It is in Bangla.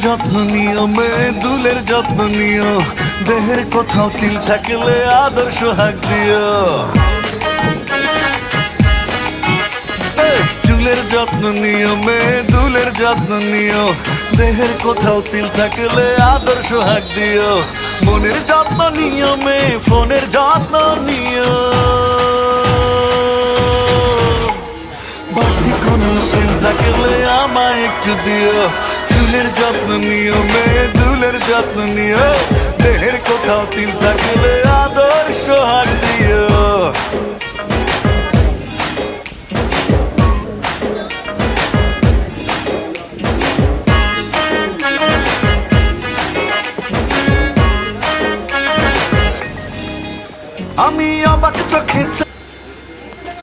যত্ন নিও, মেয়ে দুলের যত্ন নিও, দেহের কোথাও তিল থাকলে আদর সোহাগ দিও। চুলের যত্ন নিও, মেয়ে দুলের যত্ন নিও, দেহের কোথাও তিল থাকলে আদর সোহাগ দিও। মনের যত্ন নিও, মেয়ে ফোনের যত্ন নিও, বাড়তি কোনো প্রেম থাকলে আমায় একটু দিও। চুলের যত্ন নিও, মেয়ে দুলের যত্ন নিও, দেহের কোথাও তিল থাকলে আদর সোহাগ